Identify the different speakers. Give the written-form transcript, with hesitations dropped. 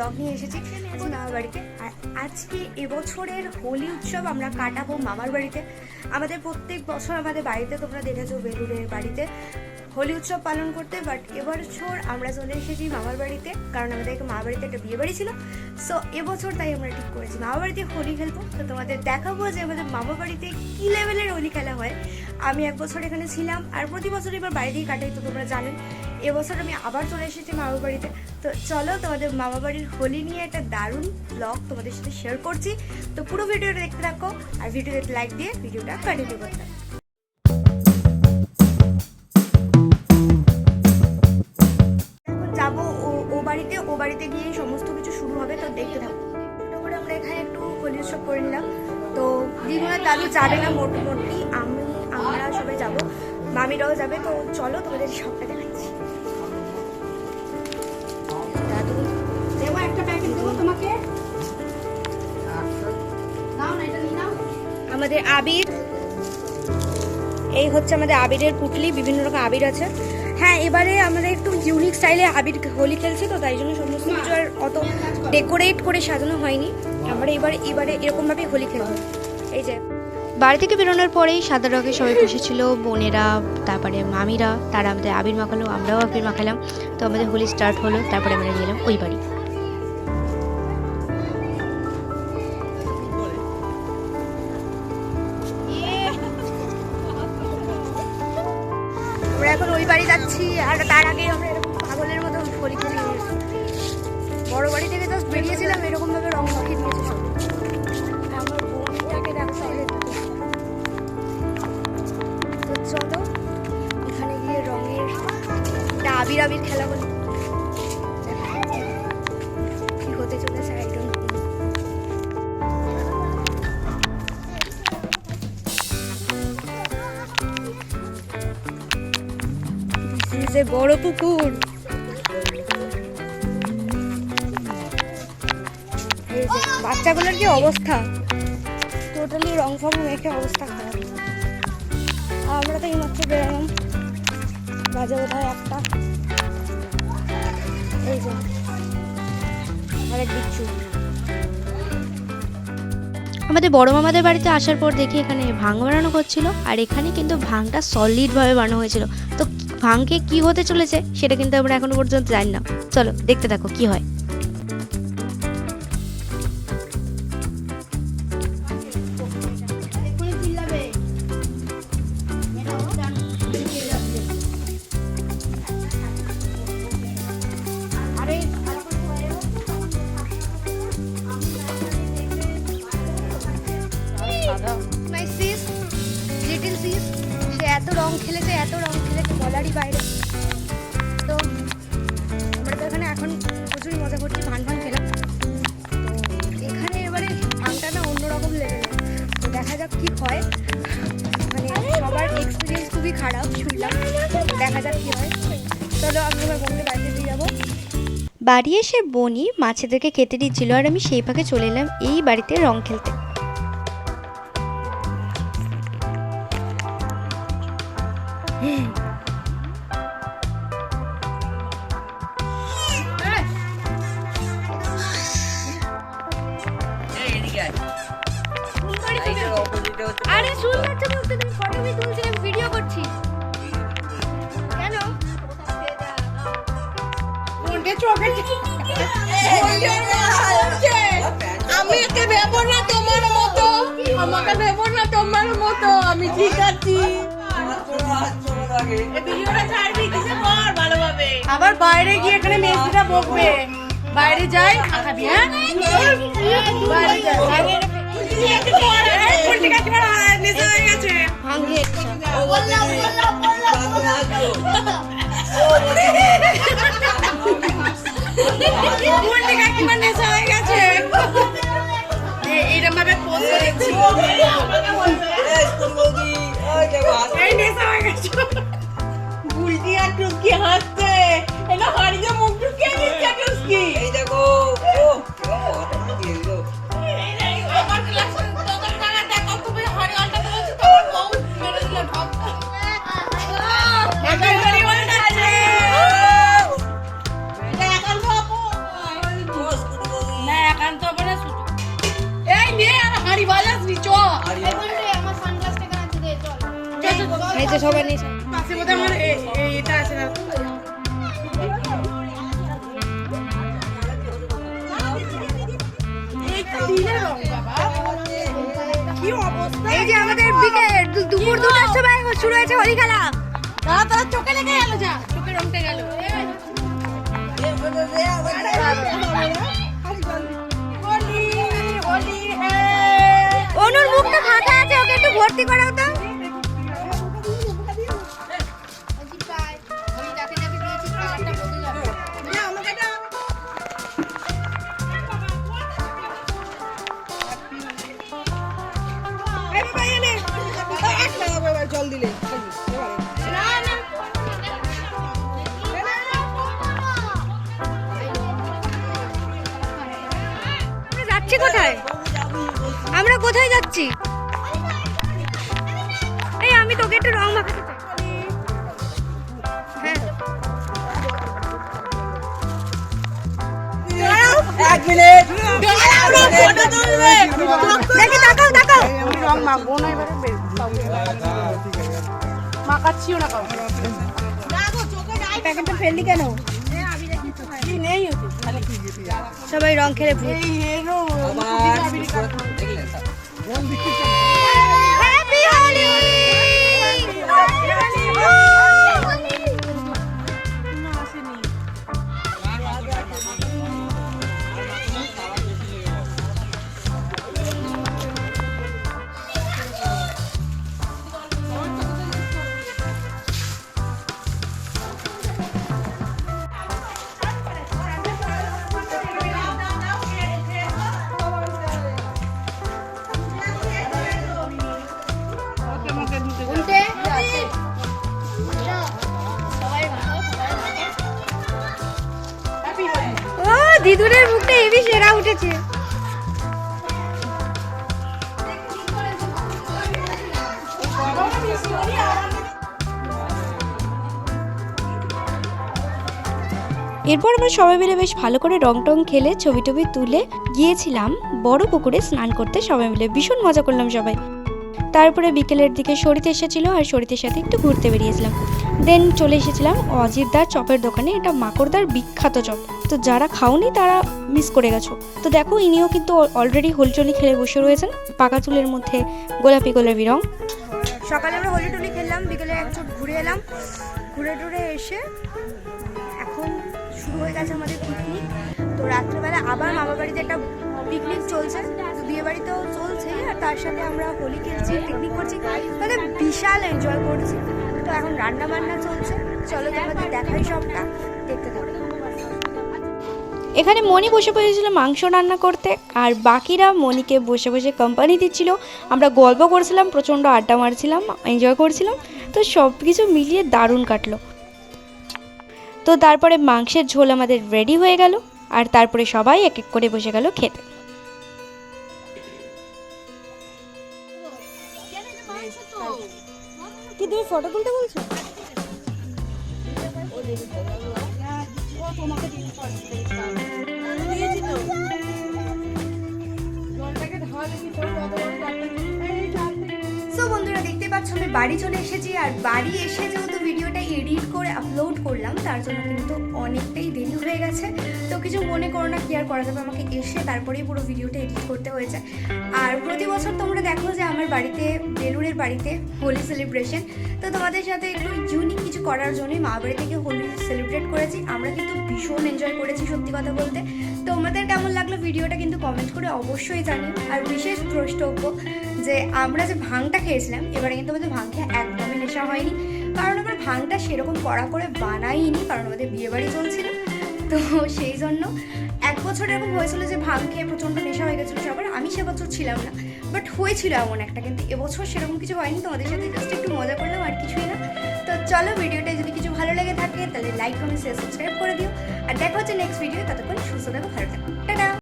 Speaker 1: Blog নিয়ে এসেছি মামার বাড়িতে। আর আজকে এবছরের হোলি উৎসব আমরা কাটাবো মামার বাড়িতে। আমাদের প্রত্যেক বছর আমাদের বাড়িতে তোমরা দেখেছো বেলুড়ের বাড়িতে হোলি উৎসব পালন করতে, বাট এবছর আমরা চলে এসেছি মামার বাড়িতে, কারণ আমাদের মামার বাড়িতে একটা বিয়ে বাড়ি ছিল। সো এবছর তাই আমরা ঠিক করেছি মামার বাড়িতে হোলি খেলবো। তো তোমাদের দেখাবো যে আমাদের মামার বাড়িতে কী লেভেলের হোলি খেলা হয়। আমি এক বছর এখানে ছিলাম আর প্রতি বছর এবার বাড়িতেই কাটাই, তো তোমরা জানেন। এবছর আমি আবার চলে এসেছি মামার বাড়িতে। তো চলো তোমাদের মামা বাড়ির হোলি নিয়ে একটা দারুণ ব্লগ তোমাদের সাথে শেয়ার করছি। তো পুরো ভিডিওটা দেখতে থাকো আর ভিডিওতে লাইক দিয়ে ভিডিওটা কন্টিনিউ করতে থাকো। ও বাড়িতে গিয়ে সমস্ত কিছু শুরু হবে, তো দেখতে থাকো। ছোটো করে আমরা এখানে একটু হোলি উৎসব করে নিলাম। তো দিদিমা দাদু যাবে না, মোটামুটি আমরা সবাই যাব, মামিরাও যাবে। তো চলো তোমাদের সবটা দেখাচ্ছি। দাদু দেবো একটা প্যাকেট দেবো তোমাকে, নাও না, এটা নিয়ে নাও। আমাদের আবির, এই হচ্ছে আমাদের আবিরের পুটলি, বিভিন্ন রকম আবির আছে। হ্যাঁ, এবারে আমরা একটু ইউনিক স্টাইলে আবির হোলি খেলছি, তো তাই জন্য সমস্ত কিছু আর অত ডেকোরেট করে সাজানো হয়নি। আমরা এবারে এরকমভাবেই হোলি খেলবো। এই যে
Speaker 2: বাড়ি থেকে বেরোনোর পরেই সাদা রঙে সবাই বসেছিল, বোনেরা, তারপরে মামিরা, তারা আমাদের আবির মাখালো, আমরাও আবির মাখালাম। তো আমাদের হোলি স্টার্ট হলো, তারপরে আমরা গেলাম ওই বাড়ি।
Speaker 1: আমরা এখন ওই বাড়ি যাচ্ছি, আর তার আগে আমরা এরকম পাগলের মতো হোলি খেলে নিয়েছি। বড় বাড়ি থেকে জাস্ট বেরিয়েছিলাম, এরকম ভাবে রং মাখিয়ে নিয়েছে সব। আমার বোনটাকে দেখো, তো চলো এখানে গিয়ে রঙের একটা আবির খেলা হলো। কি হতে চলেছে একদম। যে বড় পুকুর, এই যে বাচ্চাগুলোর কি অবস্থা, টোটালি রং ফং মেখে অবস্থা খারাপ। আমরা তো এইমাত্র বেরোলাম, বাজে বোধহয় একটা। এই যে আরেক বিচ্ছু।
Speaker 2: আমাদের বড় মামাদের বাড়িতে আসার পর দেখি এখানে ভাং বানানো হচ্ছিল, আর এখানে কিন্তু ভাংটা সলিডভাবে বানানো হয়েছিল। তো ভাংকে কি হতে চলেছে সেটা কিন্তু আমরা এখনো পর্যন্ত জানি না। চলো দেখতে থাকো কি হয়।
Speaker 1: এত রং খেলেছে বলারই বাইরে। তো আমরা তো এখানে এখন প্রচুরই মজা করছি, ভান খেলাম। তো এখানে এবারে ভানটা না অন্যরকম লেভেলের, তো দেখা যাক কি হয়। মানে সবার এক্সপিরিয়েন্স খুবই খারাপ শুনলাম, দেখা যাক কি হয়। চলো আমি এবার বোনকে বাড়িতে দিয়ে যাবো।
Speaker 2: বাড়ি এসে বোনই মাছেদেরকে খেতে দিচ্ছিল, আর আমি সেই ফাঁকে চলে এলাম এই বাড়িতে রং খেলতে।
Speaker 1: আরে শুন না, বলতে তুমি ফটো তুলছি, আমি ভিডিও করছি। কেন
Speaker 3: আমি একে ভেবো না তোমার মতো, আমাকে ভেবো না তোমার মতো, আমি ঠিক আছি। আবার বাইরে গিয়ে এখানে মেসিরা বকবে, বাইরে যাই খাবি। হ্যাঁ বাইরে যাই এইরকম ভাবে বুলটি আর টুকি হাসছে, এটা হারিয়ে মুখ ঢুকিয়ে দিচ্ছে টুকি। এই দেখো আমার ক্লাস তোদের টাকা দেখো, তুমি হরিয়ালটা বলছো তোমার বউ মেরে দিল ঠক। এখন পরিবার আছে এটা এখন বাবু বস গুলো
Speaker 2: নিচে সবাই নিচে।
Speaker 3: পাশে বোধহয় আমার এটা আছে না। এইটা নীলের রং বাবা। কি অবস্থা!
Speaker 1: এই যে আমাদের বিকেল দুপুর 2টার সময় শুরু হয়েছে হোলি খেলা।
Speaker 3: তারা চোখে লেগে গেল, যা চোখে রংটা গেল। হোলি হোলি
Speaker 1: অনুর মুখটা ফাঁকা আছে, ওকে একটু ভর্তি করাও তো।
Speaker 3: জল দিলে
Speaker 1: আমরা যাচ্ছি কোথায়? আমরা কোথায় যাচ্ছি? এই আমি তোকে একটু রং মাখাতে চাই। হ্যাঁ,
Speaker 3: এক মিনিট
Speaker 1: দেখি তাকাও তাকাও।
Speaker 3: আমি রং মাখবো না এবারে, মাখাচ্ছিও না কাউকে। প্যাকেটটা ফেললি কেন? কি নেই ওতে, খালি
Speaker 1: সবাই রং খেলে ভূত।
Speaker 3: এই হেরো
Speaker 1: হ্যাপি হোলি। ও দিদুরের মুখটা হেভি সেরা উঠেছে।
Speaker 2: এরপর আমরা সবাই মিলে বেশ ভালো করে রং টং খেলে ছবি টবি তুলে গিয়েছিলাম বড় পুকুরে স্নান করতে। সবাই মিলে ভীষণ মজা করলাম সবাই। তারপরে বিকেলের দিকে শরীর এসেছিলো আর শরীরের সাথে একটু ঘুরতে বেরিয়েছিলাম। দেন চলে এসেছিলাম অজিতদার চপের দোকানে। এটা মাকড়দার বিখ্যাত চপ, তো যারা খাওনি তারা মিস করে গেছো। তো দেখো ইনিও কিন্তু অলরেডি হোলচলি খেলে বসে রয়েছেন, পাকা চুলের মধ্যে গোলাপি গোলাপি রং।
Speaker 1: সকালে আমরা হোলি টোলি খেললাম, বিকেলে একটু ঘুরে এলাম। ঘুরে টুরে এসে এখন শুরু হয়ে গেছে আমাদের পিকনিক। তো রাত্রেবেলা আবার মামার বাড়িতে একটা পিকনিক চলছে, তো বিয়ে বাড়িতেও চলছে, আর তার সাথে আমরা হোলি খেলছি, পিকনিক করছি, মানে বিশাল এনজয় করছি। তো এখন রান্না বান্না চলছে, চলো তোমাদের দেখাই সবটা, দেখতে থাকো।
Speaker 2: এখানে মনি বসে পড়েছিল মাংস রান্না করতে, আর বাকিরা মনিকে বসে বসে কোম্পানি দিচ্ছিল। আমরা গল্প করছিলাম, প্রচণ্ড আড্ডা মারছিলাম, এনজয় করছিলাম। তো সব কিছু মিলিয়ে দারুণ কাটলো। তো তারপরে মাংসের ঝোল আমাদের রেডি হয়ে গেল, আর তারপরে সবাই এক এক করে বসে গেল খেতে।
Speaker 1: কি তুমি ফটো তুলতে বলছো? সো বন্ধুরা দেখতে পাচ্ছ আমি বাড়ি চলে এসেছি, আর বাড়ি এসে যেহেতু ভিডিওটা এডিট করে আপলোড করলাম তার জন্য কিন্তু অনেকটাই দেরি হয়ে গেছে। তো কিছু মনে করো না, কি আর করা যাবে, আমাকে এসে তারপরেই পুরো ভিডিওটা এডিট করতে হয়েছে। আর প্রতি বছর তোমরা দেখো যে আমার বাড়িতে বেলুড়ের বাড়িতে হোলি সেলিব্রেশন, তো তোমাদের সাথে একটু ইউনিক কিছু করার জন্যই মা বাড়ি থেকে হোলি সেলিব্রেট করেছি। আমরা কিন্তু ভীষণ এনজয় করেছি সত্যি কথা বলতে। তোমাদের কেমন লাগলো ভিডিওটা কিন্তু কমেন্ট করে অবশ্যই জানিও। আর বিশেষ দ্রষ্টব্য যে আমরা যে ভাংটা খেয়েছিলাম, এবারে কিন্তু আমাদের ভাং খেয়ে একদমই নেশা হয়নি, কারণ আমরা ভাংটা সেরকম কড়া করে বানাইনি, কারণ আমাদের বিয়েবাড়ি চলছিল। তো সেই জন্য এক বছর এরকম হয়েছিল যে ভাং খেয়ে প্রচণ্ড নেশা হয়ে গেছিলো সবার, আমি সে বছর ছিলাম না, বাট হয়েছিল এমন একটা। কিন্তু এবছর সেরকম কিছু হয়নি, তোমাদের সাথে জাস্ট একটু মজা করলাম আর কিছুই না। তো চলো ভিডিওটা যদি কিছু ভালো লেগে থাকে তাহলে লাইক কমেন্ট শেয়ার সাবস্ক্রাইব করে দিও, আর দেখা হচ্ছে নেক্সট ভিডিও। ততক্ষণ সুস্থ থাকো, ভালো থাকো, টাটা।